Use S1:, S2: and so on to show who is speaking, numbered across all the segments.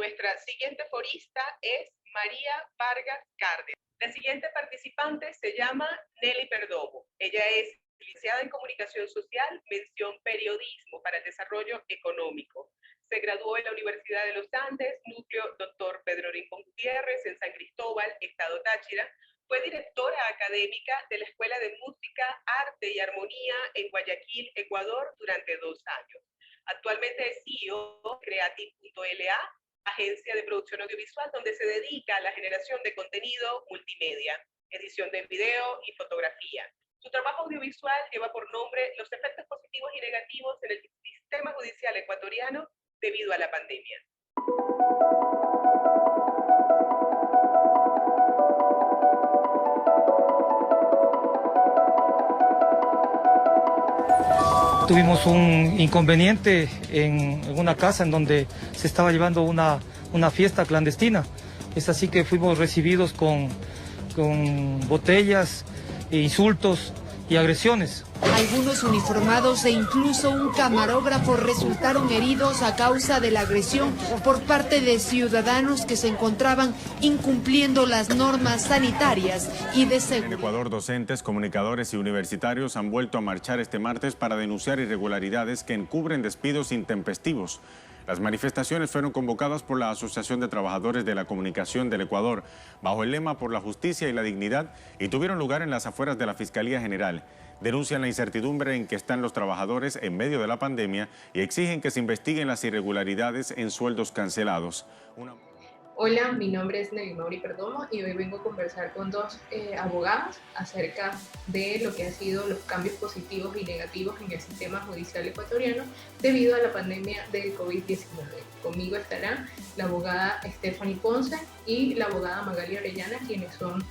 S1: Nuestra siguiente forista es María Vargas Cárdenas. La siguiente participante se llama Nelly Perdomo. Ella es licenciada en Comunicación Social, mención Periodismo para el Desarrollo Económico. Se graduó en la Universidad de los Andes, núcleo Dr. Pedro Rincón Gutiérrez, en San Cristóbal, Estado Táchira. Fue directora académica de la Escuela de Música, Arte y Armonía en Guayaquil, Ecuador, durante 2 años. Actualmente es CEO de Creative.la, agencia de producción audiovisual donde se dedica a la generación de contenido multimedia, edición de video y fotografía. Su trabajo audiovisual lleva por nombre Los efectos positivos y negativos en el sistema judicial ecuatoriano debido a la pandemia.
S2: Tuvimos un inconveniente en una casa en donde se estaba llevando una fiesta clandestina. Es así que fuimos recibidos con botellas, insultos y agresiones.
S3: Algunos uniformados e incluso un camarógrafo resultaron heridos a causa de la agresión por parte de ciudadanos que se encontraban incumpliendo las normas sanitarias y de seguridad.
S4: En Ecuador, docentes, comunicadores y universitarios han vuelto a marchar este martes para denunciar irregularidades que encubren despidos intempestivos. Las manifestaciones fueron convocadas por la Asociación de Trabajadores de la Comunicación del Ecuador, bajo el lema Por la Justicia y la Dignidad, y tuvieron lugar en las afueras de la Fiscalía General. Denuncian la incertidumbre en que están los trabajadores en medio de la pandemia y exigen que se investiguen las irregularidades en sueldos cancelados.
S5: Hola, mi nombre es Nelly Perdomo y hoy vengo a conversar con dos abogados acerca de lo que han sido los cambios positivos y negativos en el sistema judicial ecuatoriano debido a la pandemia del COVID-19. Conmigo estarán la abogada Stephanie Ponce y la abogada Magali Orellana, quienes son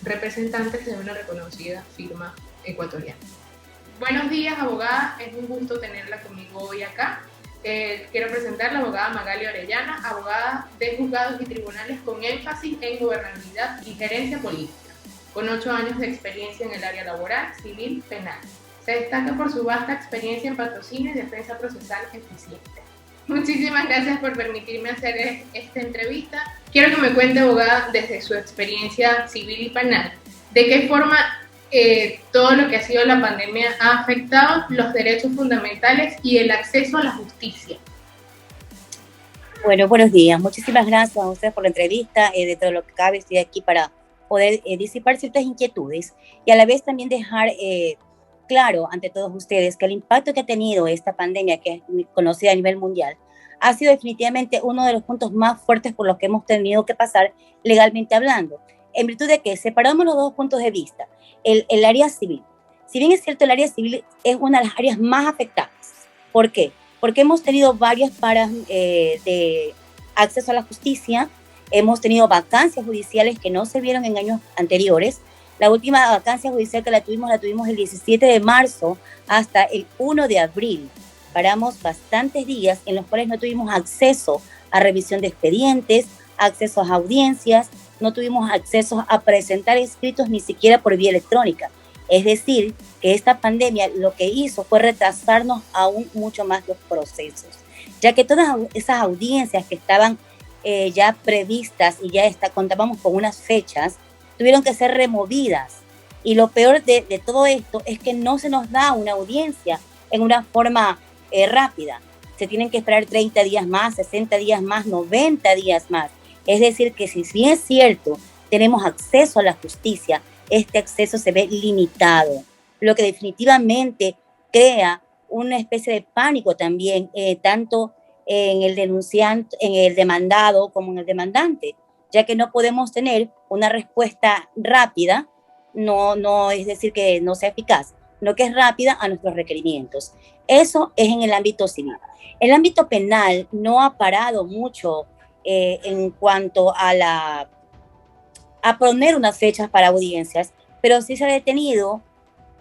S5: representantes de una reconocida firma ecuatoriana. Buenos días, abogada, es un gusto tenerla conmigo hoy acá. Quiero presentar a la abogada Magali Orellana, abogada de juzgados y tribunales con énfasis en gobernabilidad y gerencia política, con 8 años de experiencia en el área laboral, civil, penal. Se destaca por su vasta experiencia en patrocinio y defensa procesal eficiente. Muchísimas gracias por permitirme hacer esta entrevista. Quiero que me cuente, abogada, desde su experiencia civil y penal, de qué forma todo lo que ha sido la pandemia ha afectado los derechos fundamentales y el acceso a la justicia.
S6: Bueno, buenos días. Muchísimas gracias a ustedes por la entrevista. Dentro de lo que cabe, estoy aquí para poder disipar ciertas inquietudes y a la vez también dejar claro ante todos ustedes que el impacto que ha tenido esta pandemia, que es conocida a nivel mundial, ha sido definitivamente uno de los puntos más fuertes por los que hemos tenido que pasar legalmente hablando, en virtud de que separamos los dos puntos de vista. El área civil. Si bien es cierto, el área civil es una de las áreas más afectadas. ¿Por qué? Porque hemos tenido varias paras de acceso a la justicia, hemos tenido vacancias judiciales que no se vieron en años anteriores. La última vacancia judicial que la tuvimos el 17 de marzo hasta el 1 de abril. Paramos bastantes días en los cuales no tuvimos acceso a revisión de expedientes, acceso a audiencias, no tuvimos acceso a presentar escritos ni siquiera por vía electrónica. Es decir, que esta pandemia lo que hizo fue retrasarnos aún mucho más los procesos, ya que todas esas audiencias que estaban ya previstas y ya contábamos con unas fechas, tuvieron que ser removidas. Y lo peor de todo esto es que no se nos da una audiencia en una forma rápida. Se tienen que esperar 30 días más, 60 días más, 90 días más. Es decir, que si bien es cierto, tenemos acceso a la justicia, este acceso se ve limitado, lo que definitivamente crea una especie de pánico también, tanto en el denunciante, en el demandado como en el demandante, ya que no podemos tener una respuesta rápida, no es decir que no sea eficaz, no que es rápida a nuestros requerimientos. Eso es en el ámbito civil. El ámbito penal no ha parado mucho en cuanto a poner unas fechas para audiencias, pero sí se ha detenido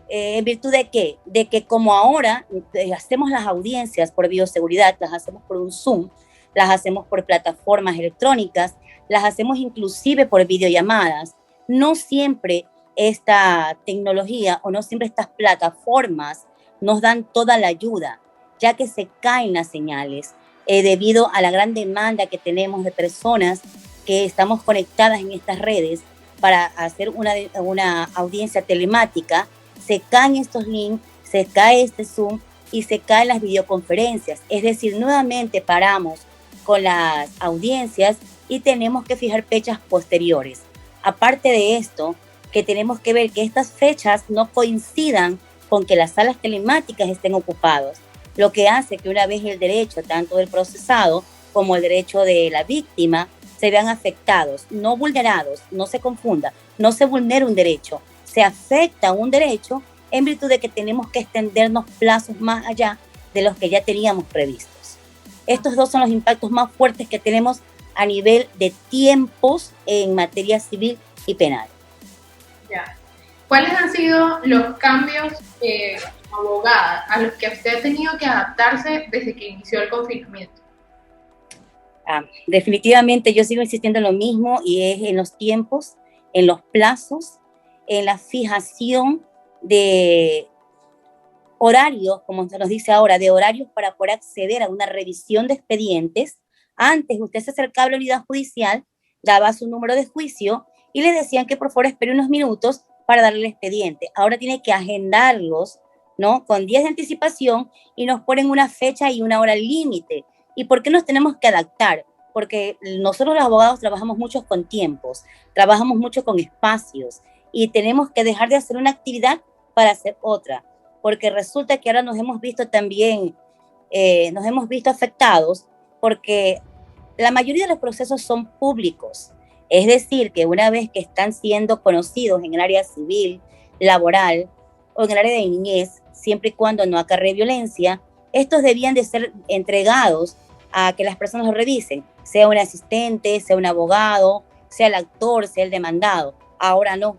S6: en virtud de ¿qué? De que como ahora hacemos las audiencias por bioseguridad, las hacemos por un Zoom, las hacemos por plataformas electrónicas, las hacemos inclusive por videollamadas, no siempre esta tecnología o no siempre estas plataformas nos dan toda la ayuda, ya que se caen las señales. debido a la gran demanda que tenemos de personas que estamos conectadas en estas redes para hacer una audiencia telemática, se caen estos links, se cae este Zoom y se caen las videoconferencias. Es decir, nuevamente paramos con las audiencias y tenemos que fijar fechas posteriores. Aparte de esto, que tenemos que ver que estas fechas no coincidan con que las salas telemáticas estén ocupadas, lo que hace que una vez el derecho tanto del procesado como el derecho de la víctima se vean afectados, no vulnerados, no se confunda, no se vulnera un derecho, se afecta un derecho en virtud de que tenemos que extendernos plazos más allá de los que ya teníamos previstos. Estos dos son los impactos más fuertes que tenemos a nivel de tiempos en materia civil y penal.
S5: Ya. ¿Cuáles han sido los cambios, abogada, a los que usted ha tenido que adaptarse desde que inició el confinamiento?
S6: Definitivamente yo sigo insistiendo en lo mismo y es en los tiempos, en los plazos, en la fijación de horarios, como se nos dice ahora, de horarios para poder acceder a una revisión de expedientes. Antes usted se acercaba a la unidad judicial, daba su número de juicio y le decían que por favor espere unos minutos para darle el expediente. Ahora tiene que agendarlos, ¿no? Con días de anticipación y nos ponen una fecha y una hora límite. ¿Y por qué nos tenemos que adaptar? Porque nosotros los abogados trabajamos mucho con tiempos, trabajamos mucho con espacios y tenemos que dejar de hacer una actividad para hacer otra, porque resulta que ahora nos hemos visto también, nos hemos visto afectados porque la mayoría de los procesos son públicos, es decir, que una vez que están siendo conocidos en el área civil, laboral o en el área de niñez, siempre y cuando no acarree violencia, estos debían de ser entregados a que las personas lo revisen, sea un asistente, sea un abogado, sea el actor, sea el demandado. Ahora no.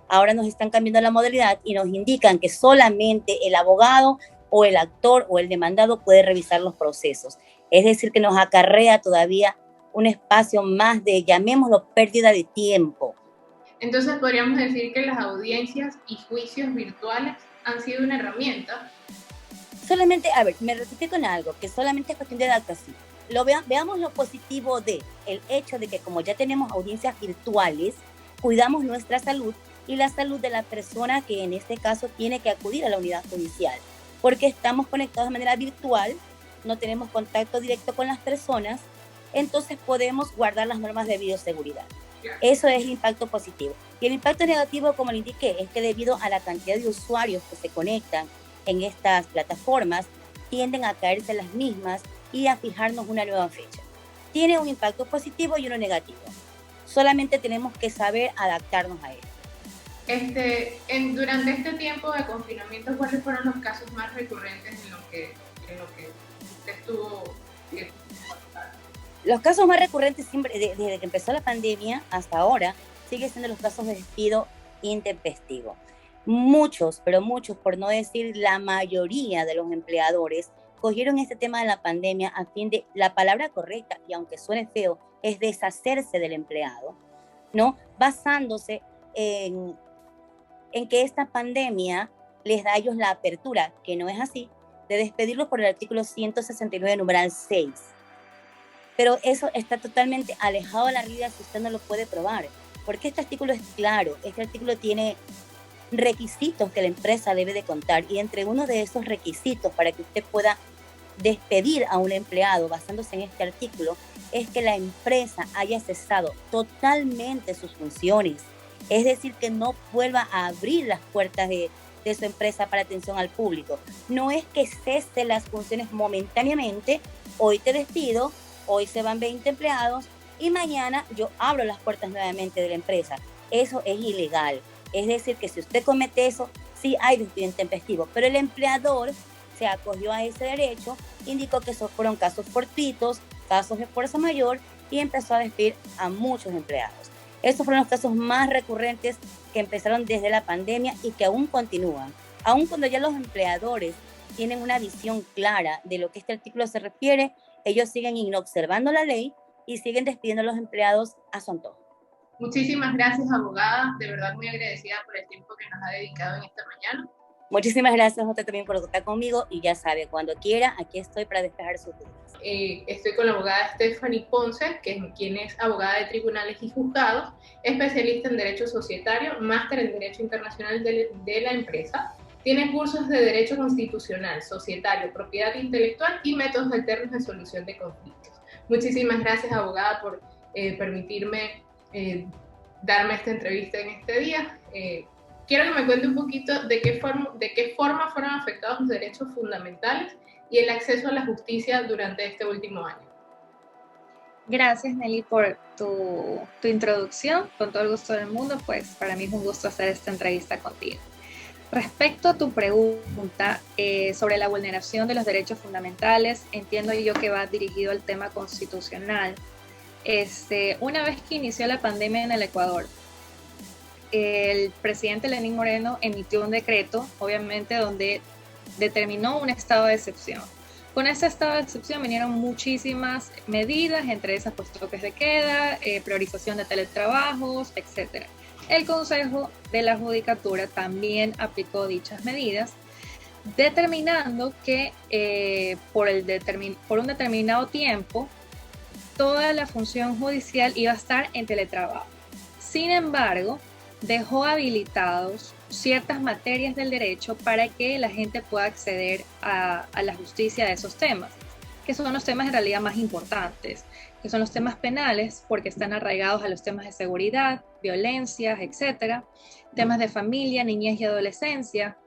S6: Ahora nos están cambiando la modalidad y nos indican que solamente el abogado o el actor o el demandado puede revisar los procesos. Es decir, que nos acarrea todavía un espacio más de, llamémoslo, pérdida de tiempo.
S5: Entonces podríamos decir que las audiencias y juicios virtuales han sido una herramienta.
S6: Solamente, a ver, me rectifico en algo, que solamente es cuestión de adaptación. Veamos lo positivo de el hecho de que como ya tenemos audiencias virtuales, cuidamos nuestra salud y la salud de la persona que en este caso tiene que acudir a la unidad judicial, porque estamos conectados de manera virtual, no tenemos contacto directo con las personas, entonces podemos guardar las normas de bioseguridad. Eso es el impacto positivo. Y el impacto negativo, como le indiqué, es que debido a la cantidad de usuarios que se conectan en estas plataformas, tienden a caerse las mismas y a fijarnos una nueva fecha. Tiene un impacto positivo y uno negativo. Solamente tenemos que saber adaptarnos a él.
S5: Durante este tiempo de confinamiento, ¿cuáles fueron los casos más recurrentes en lo que usted estuvo?
S6: Los casos más recurrentes siempre, desde que empezó la pandemia hasta ahora, sigue siendo los casos de despido intempestivo. Muchos, pero muchos, por no decir la mayoría de los empleadores, cogieron este tema de la pandemia a fin de, la palabra correcta, y aunque suene feo, es deshacerse del empleado, ¿no? Basándose en que esta pandemia les da a ellos la apertura, que no es así, de despedirlos por el artículo 169, numeral 6. Pero eso está totalmente alejado de la realidad si usted no lo puede probar, porque este artículo es claro, este artículo tiene requisitos que la empresa debe de contar, y entre uno de esos requisitos para que usted pueda despedir a un empleado basándose en este artículo es que la empresa haya cesado totalmente sus funciones, es decir, que no vuelva a abrir las puertas de su empresa para atención al público. No es que cese las funciones momentáneamente, hoy te despido, hoy se van 20 empleados y mañana yo abro las puertas nuevamente de la empresa. Eso es ilegal. Es decir, que si usted comete eso, sí hay despido intempestivo, pero el empleador se acogió a ese derecho, indicó que esos fueron casos fortuitos, casos de fuerza mayor, y empezó a despedir a muchos empleados. Estos fueron los casos más recurrentes que empezaron desde la pandemia y que aún continúan. Aún cuando ya los empleadores tienen una visión clara de lo que este artículo se refiere, ellos siguen inobservando la ley y siguen despidiendo a los empleados a su antojo.
S5: Muchísimas gracias, abogada. De verdad muy agradecida por el tiempo que nos ha dedicado en esta mañana.
S6: Muchísimas gracias a usted también por estar conmigo y ya sabe, cuando quiera, aquí estoy para despejar sus dudas.
S5: Estoy con la abogada Stephanie Ponce, quien es abogada de tribunales y juzgados, especialista en Derecho Societario, máster en Derecho Internacional de la Empresa. Tiene cursos de Derecho Constitucional, Societario, Propiedad Intelectual y Métodos Alternos de Solución de Conflictos. Muchísimas gracias, abogada, por permitirme darme esta entrevista en este día. Quiero que me cuente un poquito de qué forma fueron afectados los derechos fundamentales y el acceso a la justicia durante este último año.
S7: Gracias, Nelly, por tu introducción. Con todo el gusto del mundo, pues para mí es un gusto hacer esta entrevista contigo. Respecto a tu pregunta sobre la vulneración de los derechos fundamentales, entiendo yo que va dirigido al tema constitucional. Una vez que inició la pandemia en el Ecuador, el presidente Lenín Moreno emitió un decreto, obviamente, donde determinó un estado de excepción. Con ese estado de excepción vinieron muchísimas medidas, entre esas pues toques de queda, priorización de teletrabajos, etc. El Consejo de la Judicatura también aplicó dichas medidas, determinando que por un determinado tiempo toda la función judicial iba a estar en teletrabajo. Sin embargo, dejó habilitados ciertas materias del derecho para que la gente pueda acceder a la justicia de esos temas, que son los temas en realidad más importantes, que son los temas penales, porque están arraigados a los temas de seguridad, violencias, etcétera, temas de familia, niñez y adolescencia,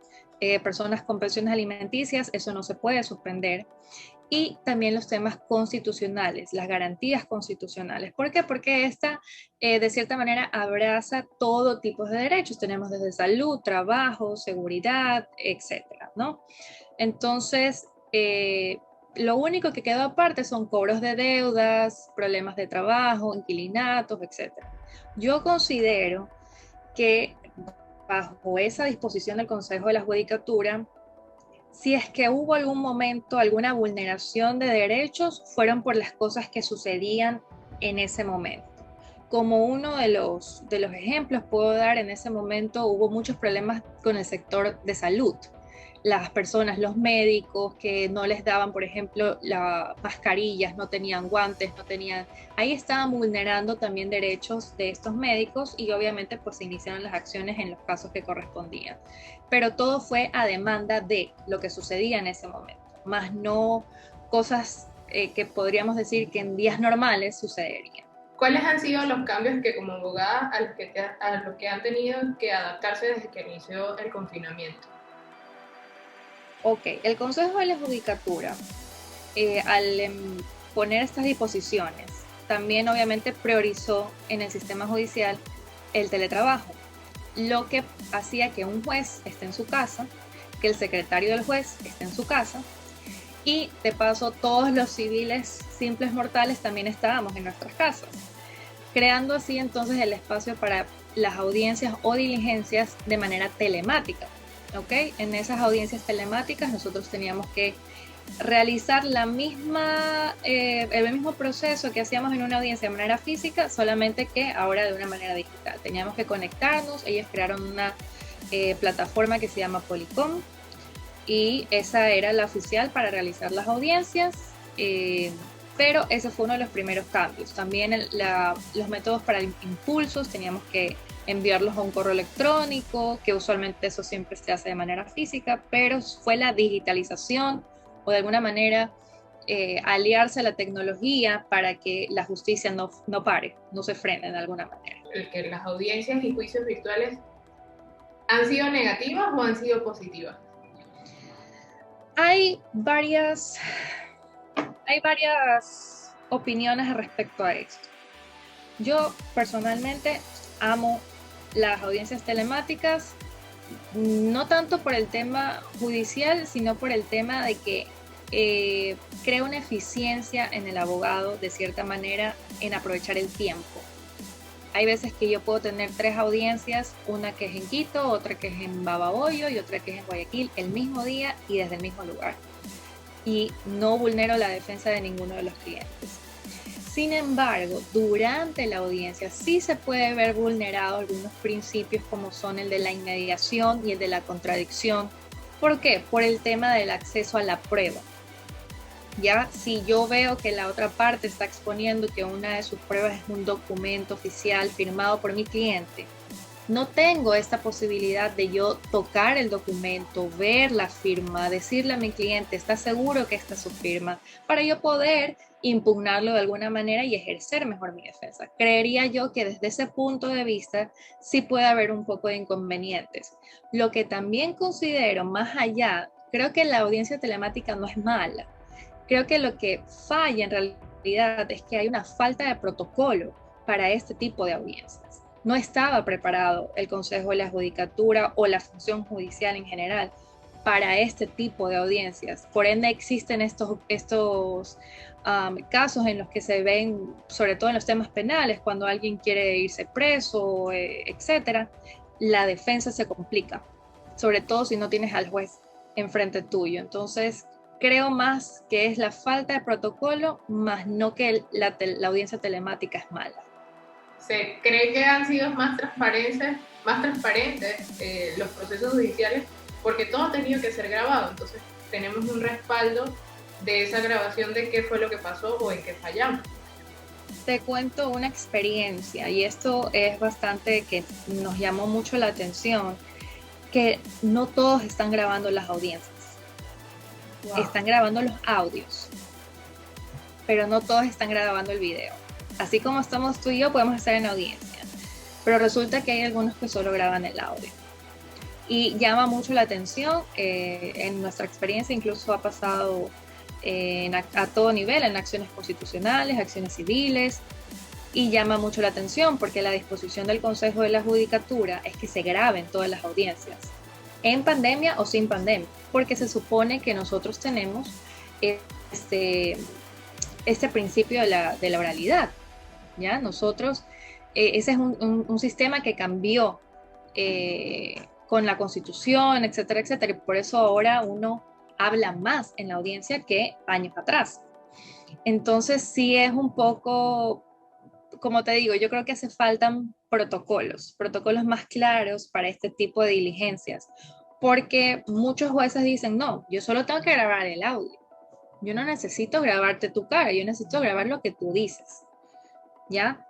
S7: personas con pensiones alimenticias, eso no se puede suspender, y también los temas constitucionales, las garantías constitucionales. ¿Por qué? Porque esta, de cierta manera, abraza todo tipo de derechos. Tenemos desde salud, trabajo, seguridad, etcétera, ¿no? Entonces, lo único que quedó aparte son cobros de deudas, problemas de trabajo, inquilinatos, etcétera. Yo considero que bajo esa disposición del Consejo de la Judicatura, si es que hubo algún momento, alguna vulneración de derechos, fueron por las cosas que sucedían en ese momento. Como uno de los ejemplos puedo dar, en ese momento hubo muchos problemas con el sector de salud. Las personas, los médicos que no les daban, por ejemplo, las mascarillas, no tenían guantes, ahí estaban vulnerando también derechos de estos médicos y obviamente pues se iniciaron las acciones en los casos que correspondían. Pero todo fue a demanda de lo que sucedía en ese momento, más no cosas que podríamos decir que en días normales sucederían.
S5: ¿Cuáles han sido los cambios que como abogada a los que han tenido que adaptarse desde que inició el confinamiento?
S7: Ok, el Consejo de la Judicatura, al poner estas disposiciones, también obviamente priorizó en el sistema judicial el teletrabajo, lo que hacía que un juez esté en su casa, que el secretario del juez esté en su casa, y de paso todos los civiles simples mortales también estábamos en nuestras casas, creando así entonces el espacio para las audiencias o diligencias de manera telemática. ¿Okay? En esas audiencias telemáticas nosotros teníamos que realizar el mismo proceso que hacíamos en una audiencia de manera física, solamente que ahora de una manera digital. Teníamos que conectarnos, ellos crearon una plataforma que se llama Polycom y esa era la oficial para realizar las audiencias, pero ese fue uno de los primeros cambios. También los métodos para impulsos teníamos que enviarlos a un correo electrónico, que usualmente eso siempre se hace de manera física, pero fue la digitalización o de alguna manera aliarse a la tecnología para que la justicia no pare, no se frene de alguna manera.
S5: ¿Que las audiencias y juicios virtuales han sido negativas o han sido positivas?
S7: Hay varias opiniones respecto a esto. Yo personalmente amo las audiencias telemáticas, no tanto por el tema judicial, sino por el tema de que crea una eficiencia en el abogado, de cierta manera, en aprovechar el tiempo. Hay veces que yo puedo tener 3 audiencias, una que es en Quito, otra que es en Babahoyo y otra que es en Guayaquil, el mismo día y desde el mismo lugar. Y no vulnero la defensa de ninguno de los clientes. Sin embargo, durante la audiencia sí se puede ver vulnerados algunos principios como son el de la inmediación y el de la contradicción ¿Por qué? Por el tema del acceso a la prueba. Ya, si yo veo que la otra parte está exponiendo que una de sus pruebas es un documento oficial firmado por mi cliente, no tengo esta posibilidad de yo tocar el documento, ver la firma, decirle a mi cliente, ¿está seguro que esta es su firma? Para yo poder impugnarlo de alguna manera y ejercer mejor mi defensa. Creería yo que desde ese punto de vista sí puede haber un poco de inconvenientes. Lo que también considero más allá, creo que la audiencia telemática no es mala. Creo que lo que falla en realidad es que hay una falta de protocolo para este tipo de audiencias. No estaba preparado el Consejo de la Judicatura o la función judicial en general para este tipo de audiencias. Por ende existen estos casos en los que se ven, sobre todo en los temas penales, cuando alguien quiere irse preso, etcétera, la defensa se complica, sobre todo si no tienes al juez enfrente tuyo. Entonces, creo más que es la falta de protocolo, más no que la audiencia telemática es mala.
S5: ¿Se cree que han sido más transparentes los procesos judiciales? Porque todo ha tenido que ser grabado, entonces tenemos un respaldo de esa grabación de qué fue lo que pasó o en qué fallamos.
S7: Te cuento una experiencia, y esto es bastante que nos llamó mucho la atención, que no todos están grabando las audiencias. Wow. Están grabando los audios, pero no todos están grabando el video. Así como estamos tú y yo, podemos estar en audiencia, pero resulta que hay algunos que solo graban el audio. Y llama mucho la atención, en nuestra experiencia incluso ha pasado a todo nivel, en acciones constitucionales, acciones civiles, y llama mucho la atención porque la disposición del Consejo de la Judicatura es que se graben todas las audiencias, en pandemia o sin pandemia, porque se supone que nosotros tenemos este principio de la oralidad. ¿Ya? Nosotros, ese es un sistema que cambió con la Constitución, etcétera, etcétera, y por eso ahora uno habla más en la audiencia que años atrás. Entonces sí es un poco, como te digo, yo creo que hace faltan protocolos más claros para este tipo de diligencias, porque muchos jueces dicen, no, yo solo tengo que grabar el audio, yo no necesito grabarte tu cara, yo necesito grabar lo que tú dices. ¿Ya?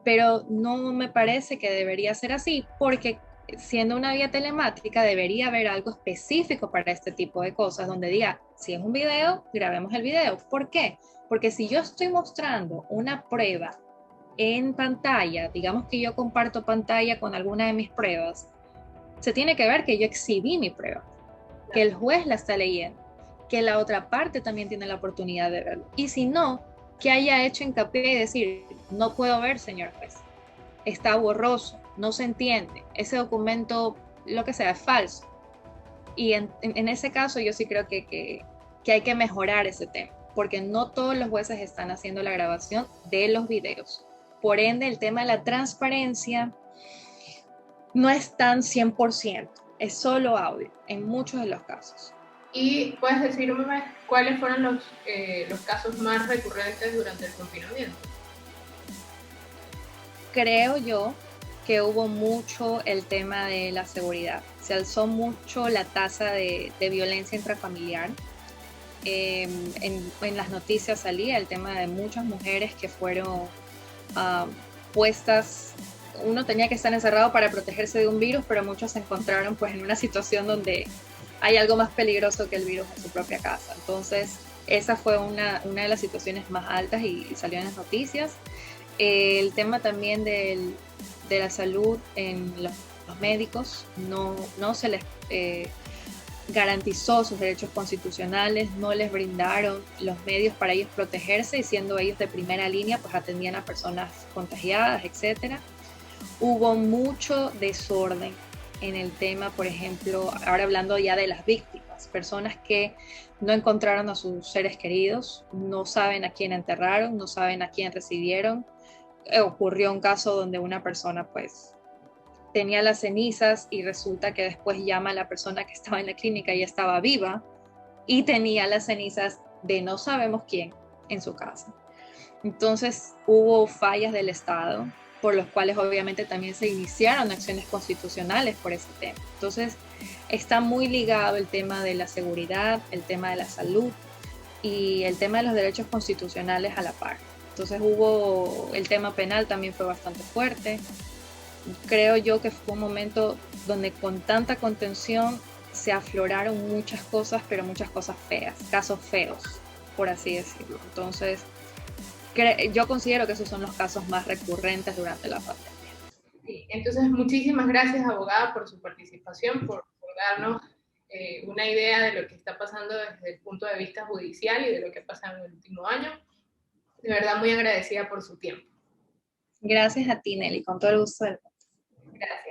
S7: Pero no me parece que debería ser así, porque siendo una vía telemática debería haber algo específico para este tipo de cosas, donde diga, si es un video, grabemos el video. ¿Por qué? Porque si yo estoy mostrando una prueba en pantalla, digamos que yo comparto pantalla con alguna de mis pruebas, se tiene que ver que yo exhibí mi prueba, que el juez la está leyendo, que la otra parte también tiene la oportunidad de verlo. Y si no, que haya hecho hincapié y decir, no puedo ver, señor juez, está borroso, no se entiende, ese documento, lo que sea, es falso. Y en ese caso yo sí creo que hay que mejorar ese tema, porque no todos los jueces están haciendo la grabación de los videos. Por ende, el tema de la transparencia no es tan 100%, es solo audio, en muchos de los casos.
S5: ¿Y puedes decirme cuáles fueron los casos más recurrentes durante el confinamiento?
S7: Creo yo que hubo mucho el tema de la seguridad. Se alzó mucho la tasa de violencia intrafamiliar. En las noticias salía el tema de muchas mujeres que fueron puestas. Uno tenía que estar encerrado para protegerse de un virus, pero muchos se encontraron pues en una situación donde hay algo más peligroso que el virus en su propia casa. Entonces, esa fue una de las situaciones más altas y salió en las noticias. El tema también de la salud en los médicos, no se les garantizó sus derechos constitucionales, no les brindaron los medios para ellos protegerse, y siendo ellos de primera línea, pues atendían a personas contagiadas, etcétera. Hubo mucho desorden en el tema, por ejemplo, ahora hablando ya de las víctimas, personas que no encontraron a sus seres queridos, no saben a quién enterraron, no saben a quién recibieron. Ocurrió un caso donde una persona pues tenía las cenizas y resulta que después llama a la persona que estaba en la clínica y estaba viva y tenía las cenizas de no sabemos quién en su casa. Entonces hubo fallas del Estado, por los cuales obviamente también se iniciaron acciones constitucionales por ese tema. Entonces está muy ligado el tema de la seguridad, el tema de la salud y el tema de los derechos constitucionales a la par. Entonces el tema penal también fue bastante fuerte. Creo yo que fue un momento donde con tanta contención se afloraron muchas cosas, pero muchas cosas feas, casos feos, por así decirlo. Entonces, yo considero que esos son los casos más recurrentes durante la pandemia.
S5: Sí, entonces, muchísimas gracias, abogada, por su participación, por darnos una idea de lo que está pasando desde el punto de vista judicial y de lo que ha pasado en el último año. De verdad, muy agradecida por su tiempo.
S7: Gracias a ti, Nelly, con todo el gusto del mundo.
S5: Gracias.